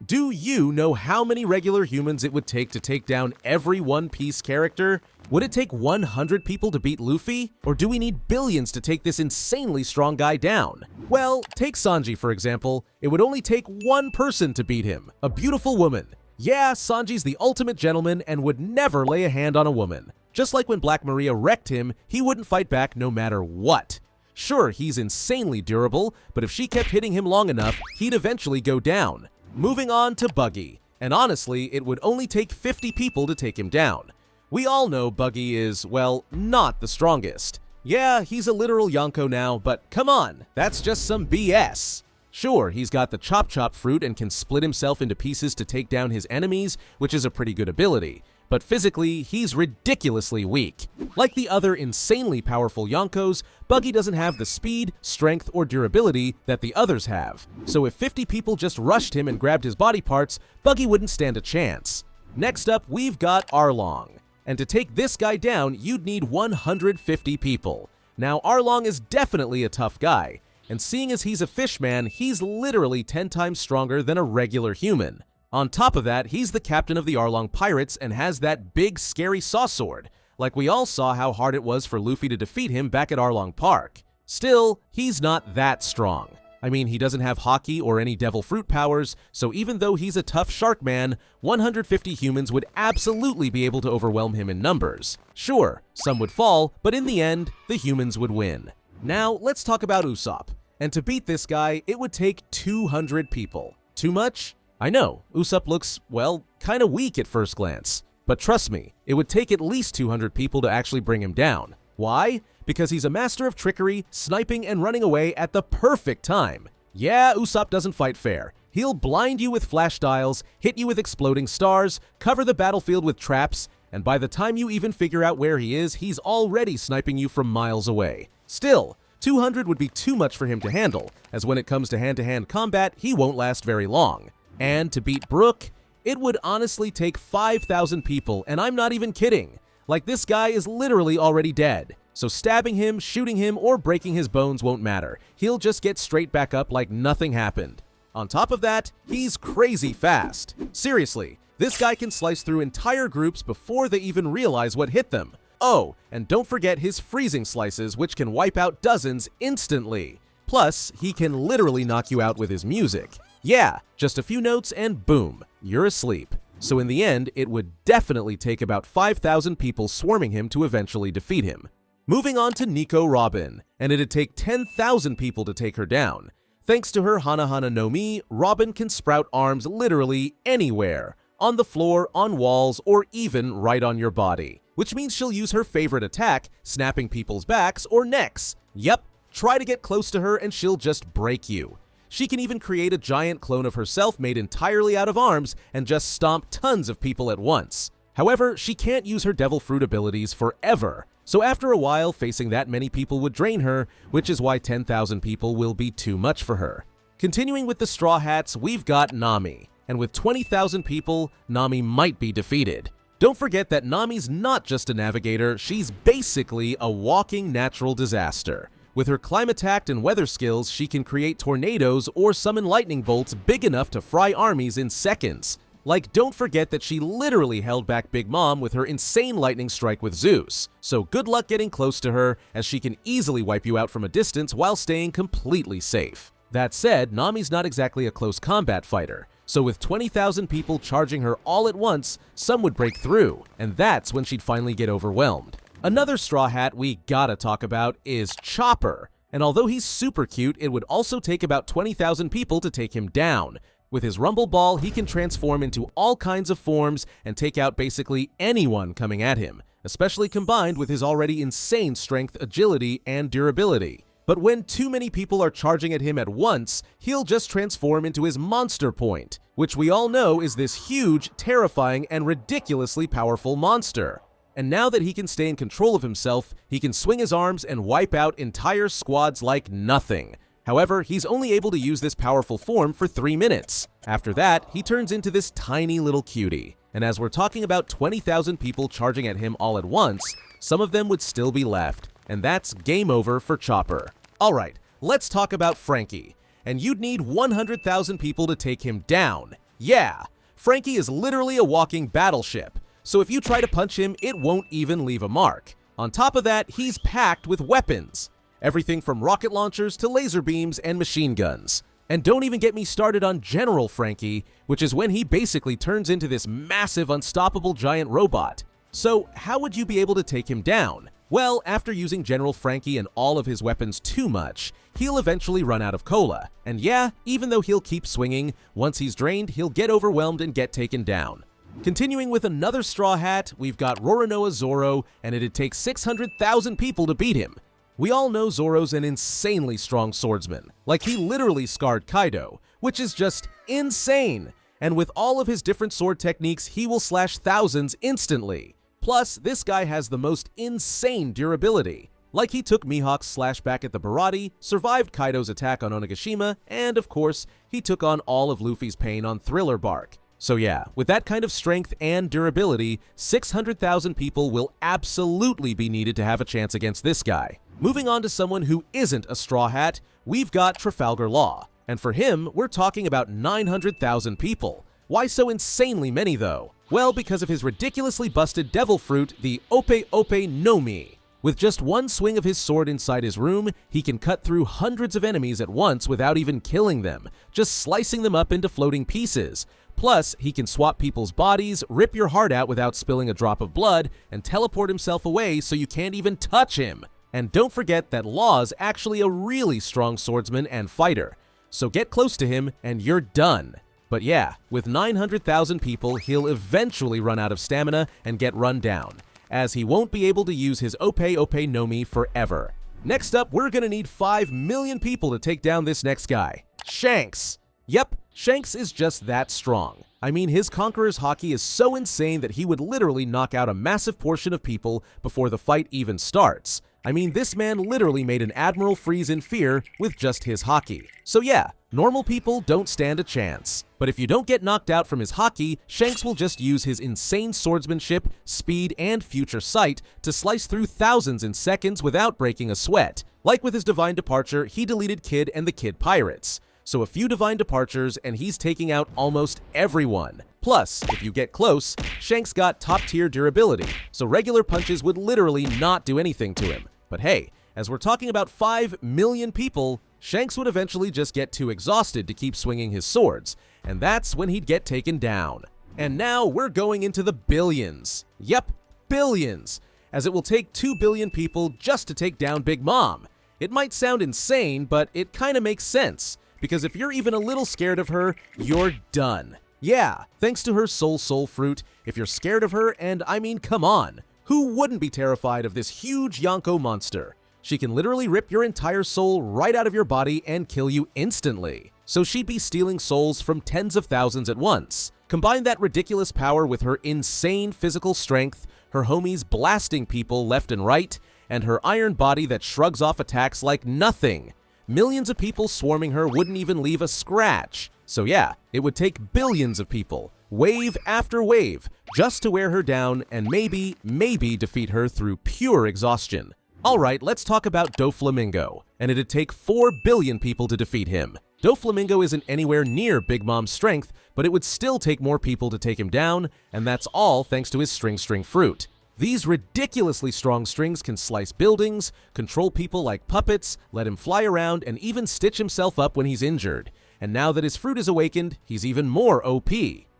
Do you know how many regular humans it would take to take down every One Piece character? Would it take 100 people to beat Luffy? Or do we need billions to take this insanely strong guy down? Well, take Sanji for example. It would only take one person to beat him, a beautiful woman. Yeah, Sanji's the ultimate gentleman and would never lay a hand on a woman. Just like when Black Maria wrecked him, he wouldn't fight back no matter what. Sure, he's insanely durable, but if she kept hitting him long enough, he'd eventually go down. Moving on to Buggy, and honestly, it would only take 50 people to take him down. We all know Buggy is, well, not the strongest. Yeah, he's a literal Yonko now, but come on, that's just some BS. Sure, he's got the Chop Chop fruit and can split himself into pieces to take down his enemies, which is a pretty good ability. But physically, he's ridiculously weak. Like the other insanely powerful Yonkos, Buggy doesn't have the speed, strength, or durability that the others have. So if 50 people just rushed him and grabbed his body parts, Buggy wouldn't stand a chance. Next up, we've got Arlong. And to take this guy down, you'd need 150 people. Now, Arlong is definitely a tough guy, and seeing as he's a fish man, he's literally 10 times stronger than a regular human. On top of that, he's the captain of the Arlong Pirates and has that big scary saw sword, like we all saw how hard it was for Luffy to defeat him back at Arlong Park. Still, he's not that strong. I mean, he doesn't have Haki or any devil fruit powers, so even though he's a tough shark man, 150 humans would absolutely be able to overwhelm him in numbers. Sure, some would fall, but in the end, the humans would win. Now, let's talk about Usopp. And to beat this guy, it would take 200 people. Too much? I know, Usopp looks, well, kinda weak at first glance. But trust me, it would take at least 200 people to actually bring him down. Why? Because he's a master of trickery, sniping, and running away at the perfect time. Yeah, Usopp doesn't fight fair. He'll blind you with flash dials, hit you with exploding stars, cover the battlefield with traps, and by the time you even figure out where he is, he's already sniping you from miles away. Still, 200 would be too much for him to handle, as when it comes to hand-to-hand combat, he won't last very long. And to beat Brook, it would honestly take 5,000 people, and I'm not even kidding. Like, this guy is literally already dead. So stabbing him, shooting him, or breaking his bones won't matter. He'll just get straight back up like nothing happened. On top of that, he's crazy fast. Seriously, this guy can slice through entire groups before they even realize what hit them. Oh, and don't forget his freezing slices, which can wipe out dozens instantly. Plus, he can literally knock you out with his music. Yeah, just a few notes and boom, you're asleep. So in the end, it would definitely take about 5,000 people swarming him to eventually defeat him. Moving on to Nico Robin, and it'd take 10,000 people to take her down. Thanks to her Hana Hana no Mi, Robin can sprout arms literally anywhere. On the floor, on walls, or even right on your body. Which means she'll use her favorite attack, snapping people's backs or necks. Yep, try to get close to her and she'll just break you. She can even create a giant clone of herself made entirely out of arms and just stomp tons of people at once. However, she can't use her devil fruit abilities forever. So after a while, facing that many people would drain her, which is why 10,000 people will be too much for her. Continuing with the Straw Hats, we've got Nami. And with 20,000 people, Nami might be defeated. Don't forget that Nami's not just a navigator, she's basically a walking natural disaster. With her climatact and weather skills, she can create tornadoes or summon lightning bolts big enough to fry armies in seconds. Like, don't forget that she literally held back Big Mom with her insane lightning strike with Zeus. So good luck getting close to her, as she can easily wipe you out from a distance while staying completely safe. That said, Nami's not exactly a close combat fighter. So with 20,000 people charging her all at once, some would break through, and that's when she'd finally get overwhelmed. Another Straw Hat we gotta talk about is Chopper, and although he's super cute, it would also take about 20,000 people to take him down. With his Rumble Ball, he can transform into all kinds of forms and take out basically anyone coming at him, especially combined with his already insane strength, agility, and durability. But when too many people are charging at him at once, he'll just transform into his Monster Point, which we all know is this huge, terrifying, and ridiculously powerful monster. And now that he can stay in control of himself, he can swing his arms and wipe out entire squads like nothing. However, he's only able to use this powerful form for 3 minutes. After that, he turns into this tiny little cutie. And as we're talking about 20,000 people charging at him all at once, some of them would still be left. And that's game over for Chopper. Alright, let's talk about Franky. And you'd need 100,000 people to take him down. Yeah, Franky is literally a walking battleship, so if you try to punch him, it won't even leave a mark. On top of that, he's packed with weapons. Everything from rocket launchers to laser beams and machine guns. And don't even get me started on General Franky, which is when he basically turns into this massive, unstoppable giant robot. So how would you be able to take him down? Well, after using General Franky and all of his weapons too much, he'll eventually run out of cola. And yeah, even though he'll keep swinging, once he's drained, he'll get overwhelmed and get taken down. Continuing with another Straw Hat, we've got Roronoa Zoro, and it'd take 600,000 people to beat him. We all know Zoro's an insanely strong swordsman, like he literally scarred Kaido, which is just insane. And with all of his different sword techniques, he will slash thousands instantly. Plus, this guy has the most insane durability. Like he took Mihawk's slash back at the Barati, survived Kaido's attack on Onigashima, and of course, he took on all of Luffy's pain on Thriller Bark. So yeah, with that kind of strength and durability, 600,000 people will absolutely be needed to have a chance against this guy. Moving on to someone who isn't a Straw Hat, we've got Trafalgar Law. And for him, we're talking about 900,000 people. Why so insanely many though? Well, because of his ridiculously busted devil fruit, the Ope Ope Nomi. With just one swing of his sword inside his room, he can cut through hundreds of enemies at once without even killing them, just slicing them up into floating pieces. Plus, he can swap people's bodies, rip your heart out without spilling a drop of blood, and teleport himself away so you can't even touch him. And don't forget that Law's actually a really strong swordsman and fighter. So get close to him and you're done. But yeah, with 900,000 people, he'll eventually run out of stamina and get run down, as he won't be able to use his Ope Ope Nomi forever. Next up, we're gonna need 5 million people to take down this next guy, Shanks. Yep, Shanks is just that strong. I mean, his Conqueror's Haki is so insane that he would literally knock out a massive portion of people before the fight even starts. I mean, this man literally made an Admiral freeze in fear with just his Haki. So yeah, normal people don't stand a chance. But if you don't get knocked out from his Haki, Shanks will just use his insane swordsmanship, speed, and future sight to slice through thousands in seconds without breaking a sweat. Like with his Divine Departure, he deleted Kid and the Kid Pirates. So a few Divine Departures and he's taking out almost everyone. Plus, if you get close, Shanks got top-tier durability, so regular punches would literally not do anything to him. But hey, as we're talking about 5 million people, Shanks would eventually just get too exhausted to keep swinging his swords, and that's when he'd get taken down. And now we're going into the billions. Yep, billions, as it will take 2 billion people just to take down Big Mom. It might sound insane, but it kinda makes sense, because if you're even a little scared of her, you're done. Yeah, thanks to her soul fruit, if you're scared of her, and I mean, come on, who wouldn't be terrified of this huge Yonko monster? She can literally rip your entire soul right out of your body and kill you instantly. So she'd be stealing souls from tens of thousands at once. Combine that ridiculous power with her insane physical strength, her homies blasting people left and right, and her iron body that shrugs off attacks like nothing. Millions of people swarming her wouldn't even leave a scratch. So yeah, it would take billions of people, wave after wave, just to wear her down and maybe defeat her through pure exhaustion. Alright, let's talk about Doflamingo, and it'd take 4 billion people to defeat him. Doflamingo isn't anywhere near Big Mom's strength, but it would still take more people to take him down, and that's all thanks to his string fruit. These ridiculously strong strings can slice buildings, control people like puppets, let him fly around, and even stitch himself up when he's injured. And now that his fruit is awakened, he's even more OP.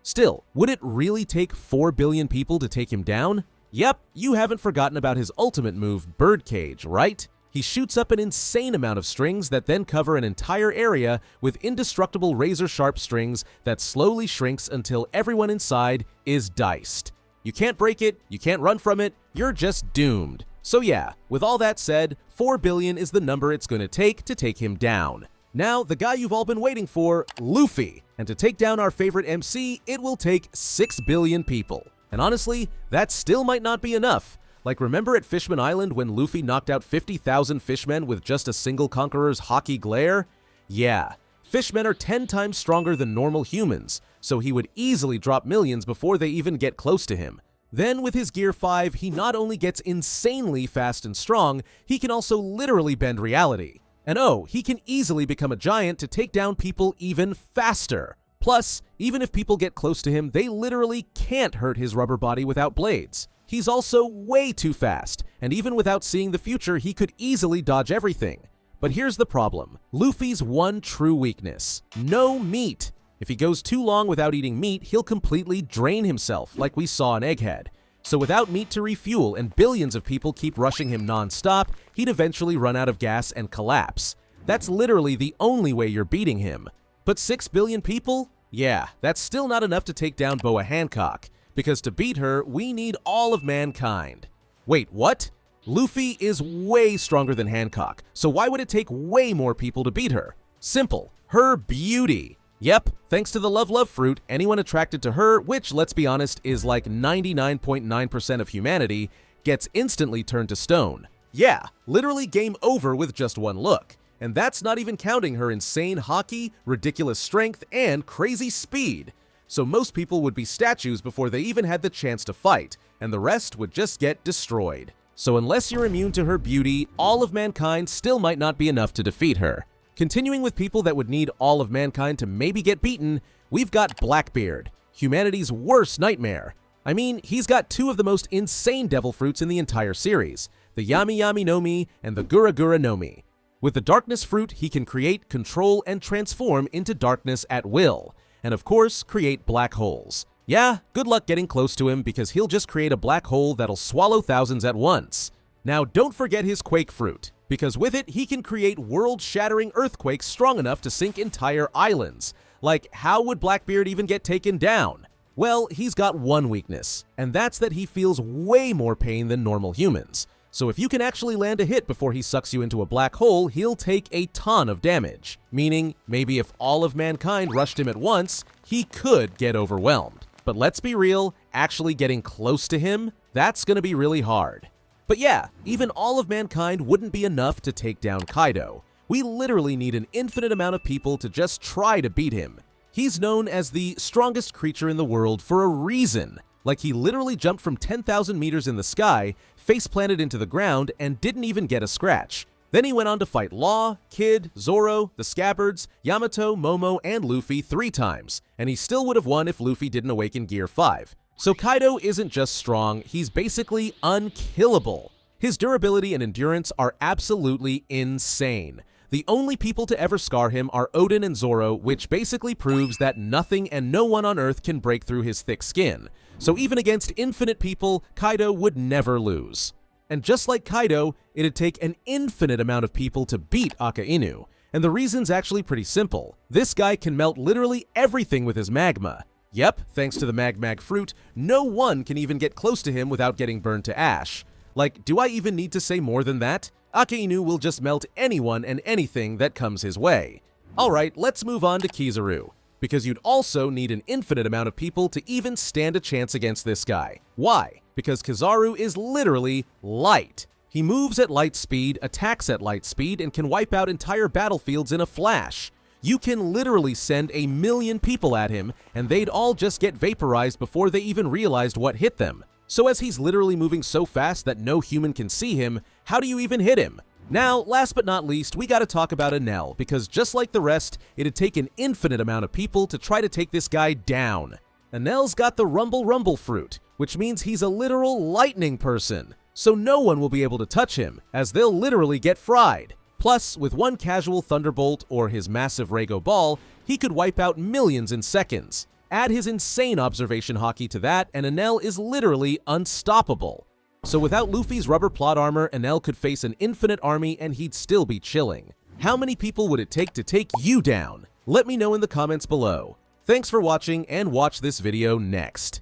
Still, would it really take 4 billion people to take him down? Yep, you haven't forgotten about his ultimate move, Birdcage, right? He shoots up an insane amount of strings that then cover an entire area with indestructible razor-sharp strings that slowly shrinks until everyone inside is diced. You can't break it, you can't run from it, you're just doomed. So yeah, with all that said, 4 billion is the number it's gonna take him down. Now, the guy you've all been waiting for, Luffy. And to take down our favorite MC, it will take 6 billion people. And honestly, that still might not be enough. Like, remember at Fishman Island when Luffy knocked out 50,000 fishmen with just a single Conqueror's Haki glare? Yeah, fishmen are 10 times stronger than normal humans, so he would easily drop millions before they even get close to him. Then with his Gear 5, he not only gets insanely fast and strong, he can also literally bend reality. And oh, he can easily become a giant to take down people even faster. Plus, even if people get close to him, they literally can't hurt his rubber body without blades. He's also way too fast, and even without seeing the future, he could easily dodge everything. But here's the problem. Luffy's one true weakness: no meat. If he goes too long without eating meat, he'll completely drain himself, like we saw in Egghead. So without meat to refuel and billions of people keep rushing him non-stop, he'd eventually run out of gas and collapse. That's literally the only way you're beating him. But 6 billion people? Yeah, that's still not enough to take down Boa Hancock, because to beat her, we need all of mankind. Wait, what? Luffy is way stronger than Hancock, so why would it take way more people to beat her? Simple. Her beauty. Yep, thanks to the love fruit, anyone attracted to her, which, let's be honest, is like 99.9% of humanity, gets instantly turned to stone. Yeah, literally game over with just one look. And that's not even counting her insane haki, ridiculous strength, and crazy speed. So most people would be statues before they even had the chance to fight, and the rest would just get destroyed. So unless you're immune to her beauty, all of mankind still might not be enough to defeat her. Continuing with people that would need all of mankind to maybe get beaten, we've got Blackbeard, humanity's worst nightmare. I mean, he's got two of the most insane devil fruits in the entire series, the Yami Yami no Mi and the Gura Gura no Mi. With the darkness fruit, he can create, control, and transform into darkness at will, and of course, create black holes. Yeah, good luck getting close to him because he'll just create a black hole that'll swallow thousands at once. Now, don't forget his quake fruit, because with it, he can create world-shattering earthquakes strong enough to sink entire islands. Like, how would Blackbeard even get taken down? Well, he's got one weakness, and that's that he feels way more pain than normal humans. So if you can actually land a hit before he sucks you into a black hole, he'll take a ton of damage. Meaning, maybe if all of mankind rushed him at once, he could get overwhelmed. But let's be real, actually getting close to him, that's gonna be really hard. But yeah, even all of mankind wouldn't be enough to take down Kaido. We literally need an infinite amount of people to just try to beat him. He's known as the strongest creature in the world for a reason. Like he literally jumped from 10,000 meters in the sky, face-planted into the ground, and didn't even get a scratch. Then he went on to fight Law, Kid, Zoro, the Scabbards, Yamato, Momo, and Luffy 3 times, and he still would have won if Luffy didn't awaken Gear 5. So Kaido isn't just strong, he's basically unkillable. His durability and endurance are absolutely insane. The only people to ever scar him are Oden and Zoro, which basically proves that nothing and no one on Earth can break through his thick skin. So even against infinite people, Kaido would never lose. And just like Kaido, it'd take an infinite amount of people to beat Akainu. And the reason's actually pretty simple. This guy can melt literally everything with his magma. Yep, thanks to the Mag fruit, no one can even get close to him without getting burned to ash. Like, do I even need to say more than that? Akainu will just melt anyone and anything that comes his way. Alright, let's move on to Kizaru, because you'd also need an infinite amount of people to even stand a chance against this guy. Why? Because Kizaru is literally light. He moves at light speed, attacks at light speed, and can wipe out entire battlefields in a flash. You can literally send 1,000,000 people at him, and they'd all just get vaporized before they even realized what hit them. So as he's literally moving so fast that no human can see him, how do you even hit him? Now, last but not least, we gotta talk about Enel, because just like the rest, it'd take an infinite amount of people to try to take this guy down. Enel's got the Rumble fruit, which means he's a literal lightning person, so no one will be able to touch him, as they'll literally get fried. Plus, with one casual Thunderbolt or his massive Rago Ball, he could wipe out millions in seconds. Add his insane observation haki to that, and Enel is literally unstoppable. So without Luffy's rubber plot armor, Enel could face an infinite army and he'd still be chilling. How many people would it take to take you down? Let me know in the comments below. Thanks for watching, and watch this video next.